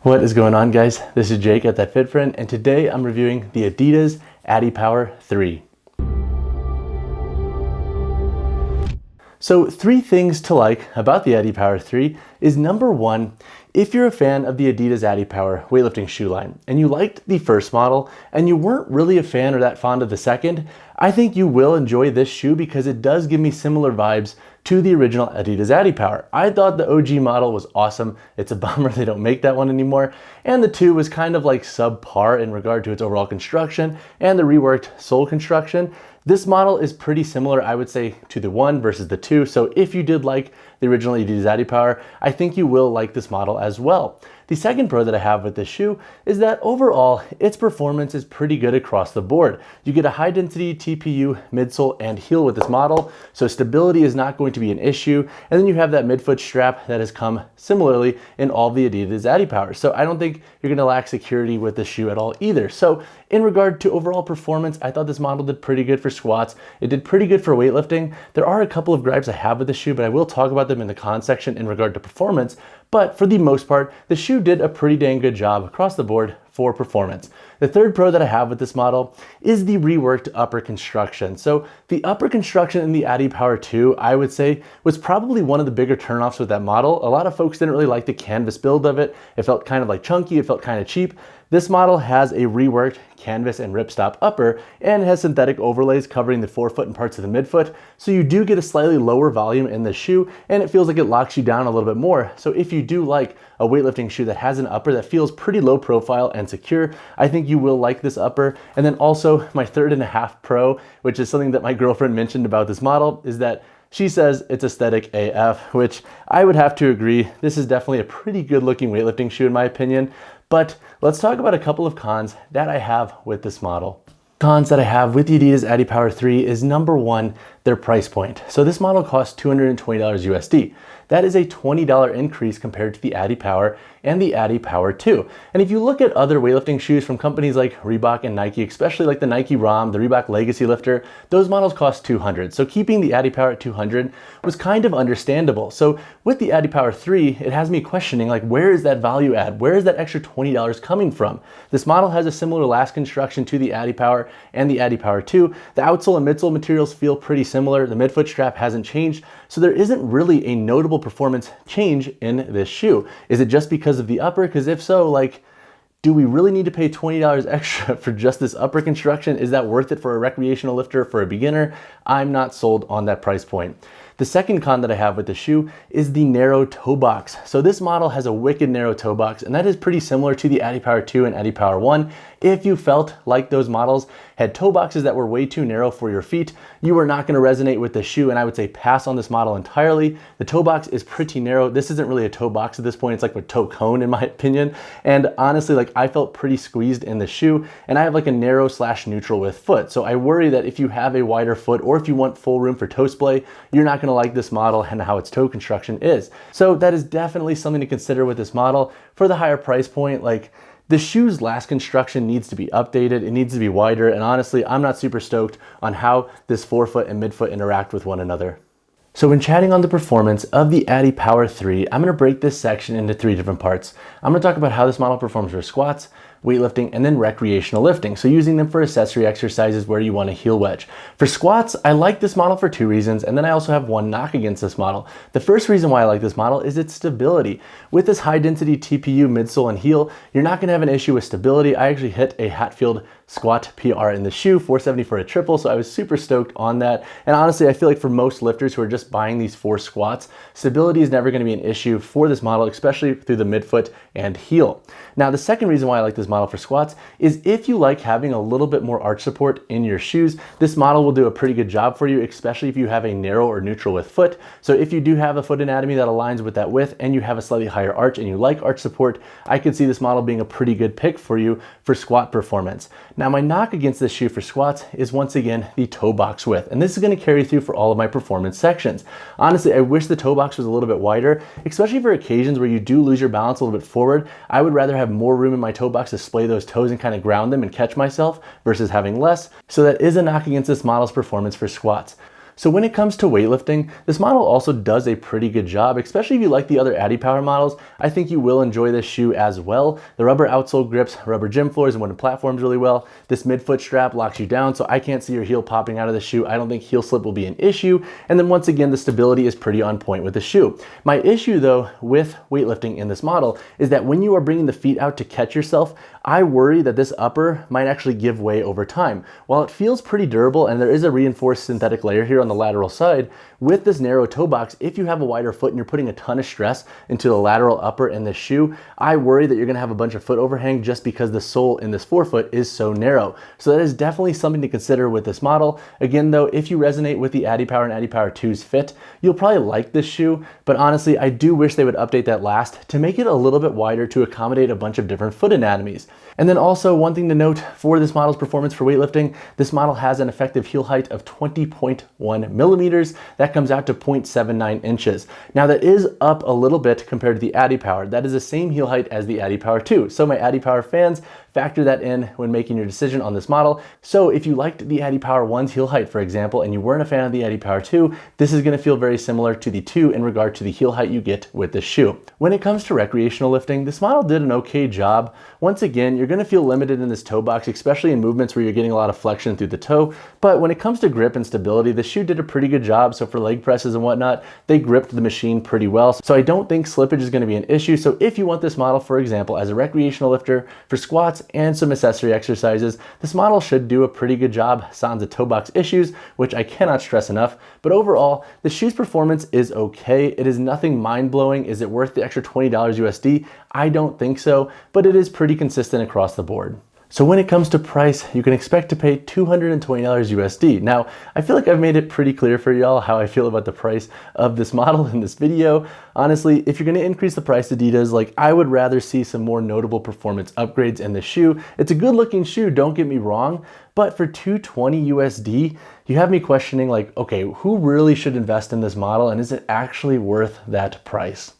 What is going on, guys? This is Jake at That Fit Friend, and today I'm reviewing the Adidas Adipower 3. So 3 things to like about the Adipower 3 is number 1, if you're a fan of the Adidas Adipower weightlifting shoe line and you liked the first model and you weren't really a fan or that fond of the second, I think you will enjoy this shoe because it does give me similar vibes to the original Adidas Adipower. I thought the OG model was awesome. It's a bummer they don't make that one anymore. And the 2 was kind of like subpar in regard to its overall construction and the reworked sole construction. This model is pretty similar, I would say, to the 1 versus the 2. So if you did like the original Adidas Adipower, I think you will like this model as well. The second pro that I have with this shoe is that overall, its performance is pretty good across the board. You get a high density TPU midsole and heel with this model, so stability is not going to be an issue. And then you have that midfoot strap that has come similarly in all the Adidas Adipower. So I don't think you're gonna lack security with this shoe at all either. So in regard to overall performance, I thought this model did pretty good for squats. It did pretty good for weightlifting. There are a couple of gripes I have with the shoe, but I will talk about them in the con section in regard to performance. But for the most part, the shoe did a pretty dang good job across the board for performance. The third pro that I have with this model is the reworked upper construction. So the upper construction in the Adipower 2, I would say, was probably one of the bigger turnoffs with that model. A lot of folks didn't really like the canvas build of it. It felt kind of like chunky, it felt kind of cheap. This model has a reworked canvas and ripstop upper and has synthetic overlays covering the forefoot and parts of the midfoot. So you do get a slightly lower volume in the shoe and it feels like it locks you down a little bit more. So if you do like a weightlifting shoe that has an upper that feels pretty low profile and secure, I think you will like this upper. And then also my 3.5 pro, which is something that my girlfriend mentioned about this model, is that she says it's aesthetic AF, which I would have to agree. This is definitely a pretty good looking weightlifting shoe in my opinion. But let's talk about a couple of cons that I have with this model. Cons that I have with the Adidas Adipower 3 is number 1, their price point. So this model costs $220 USD. That is a $20 increase compared to the Adipower and the Adipower 2. And if you look at other weightlifting shoes from companies like Reebok and Nike, especially like the Nike ROM, the Reebok Legacy Lifter, those models cost $200. So keeping the Adipower at $200 was kind of understandable. So with the Adipower 3, it has me questioning, like, where is that value add? Where is that extra $20 coming from? This model has a similar last construction to the Adipower and the Adipower 2. The outsole and midsole materials feel pretty similar. The midfoot strap hasn't changed. So there isn't really a notable performance change in this shoe. Is it just because of the upper? Because if so, like, do we really need to pay $20 extra for just this upper construction? Is that worth it for a recreational lifter, for a beginner? I'm not sold on that price point. The second con that I have with the shoe is the narrow toe box. So this model has a wicked narrow toe box, and that is pretty similar to the Adipower 2 and Adipower 1. If you felt like those models had toe boxes that were way too narrow for your feet, you are not going to resonate with the shoe, and I would say pass on this model entirely. The toe box is pretty narrow. This isn't really a toe box at this point. It's like a toe cone in my opinion. And honestly, like, I felt pretty squeezed in the shoe, and I have like a narrow / neutral width foot. So I worry that if you have a wider foot or if you want full room for toe splay, you're not going to like this model and how its toe construction is. So that is definitely something to consider with this model. For the higher price point, like, the shoe's last construction needs to be updated. It needs to be wider. And honestly, I'm not super stoked on how this forefoot and midfoot interact with one another. So when chatting on the performance of the Adipower 3, I'm going to break this section into 3 different parts. I'm going to talk about how this model performs for squats, weightlifting, and then recreational lifting. So using them for accessory exercises where you want a heel wedge. For squats, I like this model for 2 reasons, and then I also have one knock against this model. The first reason why I like this model is its stability. With this high density TPU midsole and heel, you're not going to have an issue with stability. I actually hit a Hatfield squat PR in the shoe, 470 for a triple, so I was super stoked on that. And honestly, I feel like for most lifters who are just buying these 4 squats, stability is never going to be an issue for this model, especially through the midfoot and heel. Now, the second reason why I like this model for squats is if you like having a little bit more arch support in your shoes, this model will do a pretty good job for you, especially if you have a narrow or neutral width foot. So if you do have a foot anatomy that aligns with that width and you have a slightly higher arch and you like arch support, I could see this model being a pretty good pick for you for squat performance. Now, my knock against this shoe for squats is once again the toe box width, and this is going to carry through for all of my performance sections. Honestly, I wish the toe box was a little bit wider, especially for occasions where you do lose your balance a little bit forward. I would rather have more room in my toe box to splay those toes and kind of ground them and catch myself versus having less. So that is a knock against this model's performance for squats. So when it comes to weightlifting, this model also does a pretty good job, especially if you like the other Adipower models. I think you will enjoy this shoe as well. The rubber outsole grips rubber gym floors and wooden platforms really well. This midfoot strap locks you down, so I can't see your heel popping out of the shoe. I don't think heel slip will be an issue. And then once again, the stability is pretty on point with the shoe. My issue though with weightlifting in this model is that when you are bringing the feet out to catch yourself, I worry that this upper might actually give way over time. While it feels pretty durable and there is a reinforced synthetic layer here on the lateral side, with this narrow toe box, if you have a wider foot and you're putting a ton of stress into the lateral upper in this shoe, I worry that you're gonna have a bunch of foot overhang just because the sole in this forefoot is so narrow. So that is definitely something to consider with this model. Again though, if you resonate with the Adipower and Adipower 2's fit, you'll probably like this shoe, but honestly, I do wish they would update that last to make it a little bit wider to accommodate a bunch of different foot anatomies. And then also one thing to note for this model's performance for weightlifting, this model has an effective heel height of 20.1 millimeters. That comes out to 0.79 inches. Now that is up a little bit compared to the Adipower. That is the same heel height as the Adipower 2. So my Adipower fans, factor that in when making your decision on this model. So if you liked the Adipower 1's heel height, for example, and you weren't a fan of the Adipower 2, this is gonna feel very similar to the 2 in regard to the heel height you get with this shoe. When it comes to recreational lifting, this model did an okay job. Once again, you're gonna feel limited in this toe box, especially in movements where you're getting a lot of flexion through the toe. But when it comes to grip and stability, the shoe did a pretty good job. So for leg presses and whatnot, they gripped the machine pretty well. So I don't think slippage is gonna be an issue. So if you want this model, for example, as a recreational lifter for squats and some accessory exercises, this model should do a pretty good job sans the toe box issues, which I cannot stress enough. But overall, the shoe's performance is okay. It is nothing mind-blowing. Is it worth the extra $20 USD? I don't think so, but it is pretty consistent across the board. So when it comes to price, you can expect to pay $220 USD. Now, I feel like I've made it pretty clear for y'all how I feel about the price of this model in this video. Honestly, if you're gonna increase the price Adidas, like I would rather see some more notable performance upgrades in the shoe. It's a good looking shoe, don't get me wrong, but for $220 USD, you have me questioning like, okay, who really should invest in this model and is it actually worth that price?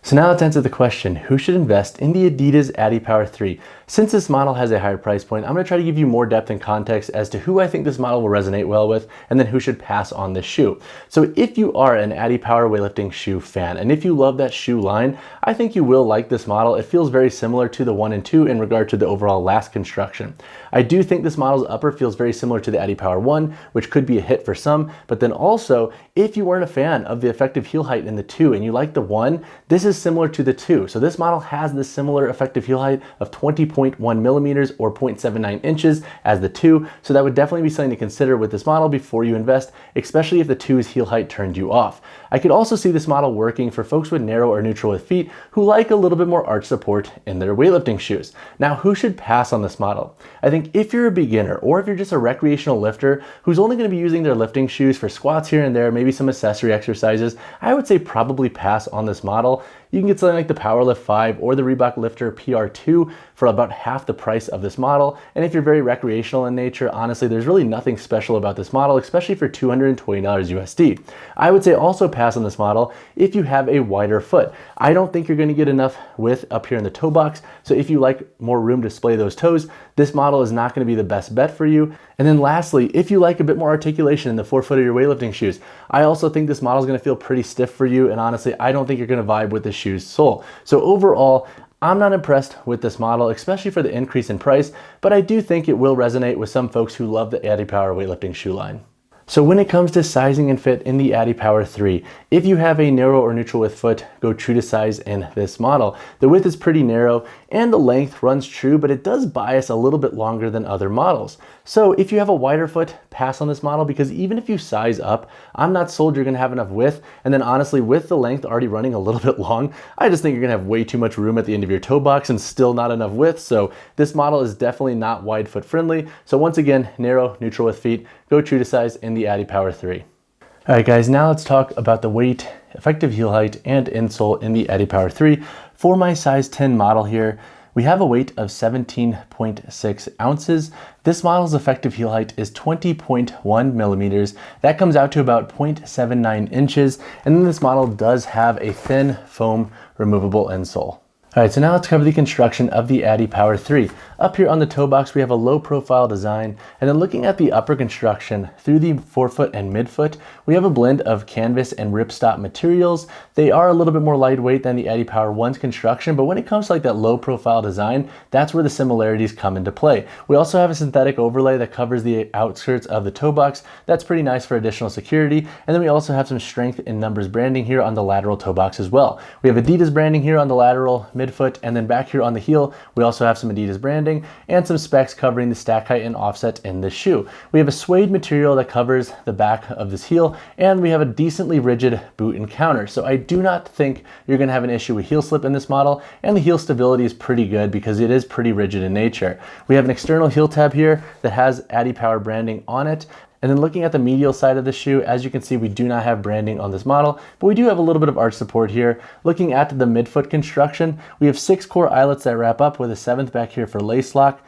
So now let's answer the question, who should invest in the Adidas Adipower 3? Since this model has a higher price point, I'm gonna try to give you more depth and context as to who I think this model will resonate well with, and then who should pass on this shoe. So if you are an Adipower weightlifting shoe fan, and if you love that shoe line, I think you will like this model. It feels very similar to the 1 and 2 in regard to the overall last construction. I do think this model's upper feels very similar to the Adipower 1, which could be a hit for some, but then also, if you weren't a fan of the effective heel height in the 2 and you like the 1, this is similar to the 2. So this model has this similar effective heel height of 20.1 millimeters or 0.79 inches as the 2. So that would definitely be something to consider with this model before you invest, especially if the 2's heel height turned you off. I could also see this model working for folks with narrow or neutral with feet who like a little bit more arch support in their weightlifting shoes. Now, who should pass on this model? I think if you're a beginner or if you're just a recreational lifter who's only going to be using their lifting shoes for squats here and there, maybe some accessory exercises, I would say probably pass on this model. You can get something like the Powerlift 5 or the Reebok Lifter PR2 for about half the price of this model. And if you're very recreational in nature, honestly, there's really nothing special about this model, especially for $220 USD. I would say also pass on this model if you have a wider foot. I don't think you're gonna get enough width up here in the toe box. So if you like more room to display those toes, this model is not gonna be the best bet for you. And then lastly, if you like a bit more articulation in the forefoot of your weightlifting shoes, I also think this model is gonna feel pretty stiff for you. And honestly, I don't think you're gonna vibe with this shoe's sole. So overall, I'm not impressed with this model, especially for the increase in price, but I do think it will resonate with some folks who love the Adipower weightlifting shoe line. So when it comes to sizing and fit in the Adipower 3, if you have a narrow or neutral width foot, go true to size in this model. The width is pretty narrow and the length runs true, but it does bias a little bit longer than other models. So if you have a wider foot, pass on this model because even if you size up, I'm not sold you're gonna have enough width. And then honestly, with the length already running a little bit long, I just think you're gonna have way too much room at the end of your toe box and still not enough width. So this model is definitely not wide foot friendly. So once again, narrow, neutral width feet, go true to size in the Adipower 3. All right guys, now let's talk about the weight, effective heel height, and insole in the Adipower 3. For my size 10 model here, we have a weight of 17.6 ounces. This model's effective heel height is 20.1 millimeters. That comes out to about 0.79 inches. And then this model does have a thin foam removable insole. All right, so now let's cover the construction of the Adipower 3. Up here on the toe box, we have a low profile design, and then looking at the upper construction through the forefoot and midfoot, we have a blend of canvas and ripstop materials. They are a little bit more lightweight than the Adipower 1's construction, but when it comes to like that low profile design, that's where the similarities come into play. We also have a synthetic overlay that covers the outskirts of the toe box. That's pretty nice for additional security. And then we also have some strength in numbers branding here on the lateral toe box as well. We have Adidas branding here on the lateral midfoot, and then back here on the heel, we also have some Adidas branding and some specs covering the stack height and offset in this shoe. We have a suede material that covers the back of this heel, and we have a decently rigid boot and counter. So I do not think you're gonna have an issue with heel slip in this model, and the heel stability is pretty good because it is pretty rigid in nature. We have an external heel tab here that has Adipower branding on it. And then looking at the medial side of the shoe, as you can see, we do not have branding on this model, but we do have a little bit of arch support here. Looking at the midfoot construction, we have 6 core eyelets that wrap up with a 7th back here for lace lock.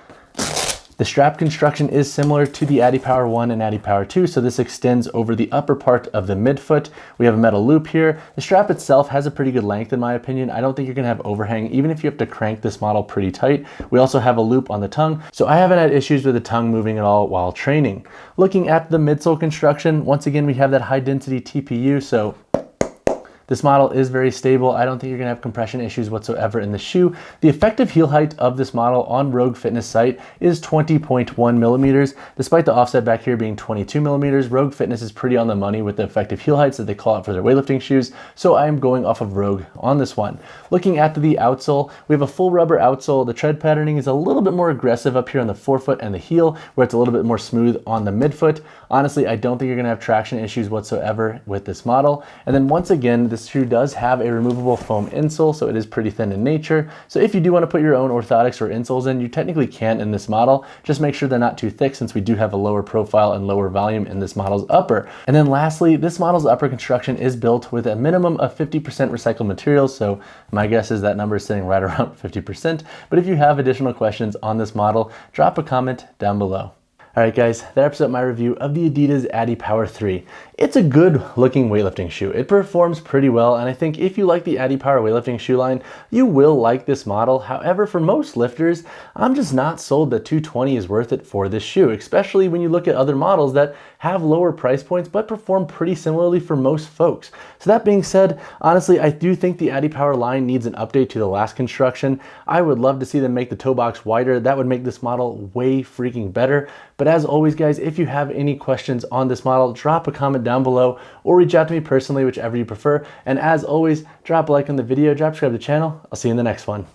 The strap construction is similar to the Adipower 1 and Adipower 2, so this extends over the upper part of the midfoot. We have a metal loop here. The strap itself has a pretty good length in my opinion. I don't think you're gonna have overhang, even if you have to crank this model pretty tight. We also have a loop on the tongue, so I haven't had issues with the tongue moving at all while training. Looking at the midsole construction, once again, we have that high density TPU, so this model is very stable. I don't think you're gonna have compression issues whatsoever in the shoe. The effective heel height of this model on Rogue Fitness site is 20.1 millimeters. Despite the offset back here being 22 millimeters, Rogue Fitness is pretty on the money with the effective heel heights that they call out for their weightlifting shoes. So I am going off of Rogue on this one. Looking at the outsole, we have a full rubber outsole. The tread patterning is a little bit more aggressive up here on the forefoot and the heel, where it's a little bit more smooth on the midfoot. Honestly, I don't think you're gonna have traction issues whatsoever with this model. And then once again, this shoe does have a removable foam insole, so it is pretty thin in nature. So if you do want to put your own orthotics or insoles in, you technically can in this model. Just make sure they're not too thick, since we do have a lower profile and lower volume in this model's upper. And then lastly, this model's upper construction is built with a minimum of 50% recycled materials, so my guess is that number is sitting right around 50%. But if you have additional questions on this model, drop a comment down below. All right guys, that wraps up my review of the Adidas Adipower 3. It's a good looking weightlifting shoe. It performs pretty well, and I think if you like the Adipower weightlifting shoe line, you will like this model. However, for most lifters, I'm just not sold that $220 is worth it for this shoe, especially when you look at other models that have lower price points but perform pretty similarly for most folks. So that being said, honestly, I do think the Adipower line needs an update to the last construction. I would love to see them make the toe box wider. That would make this model way freaking better. But as always, guys, if you have any questions on this model, drop a comment down below or reach out to me personally, whichever you prefer. And as always, drop a like on the video, subscribe to the channel. I'll see you in the next one.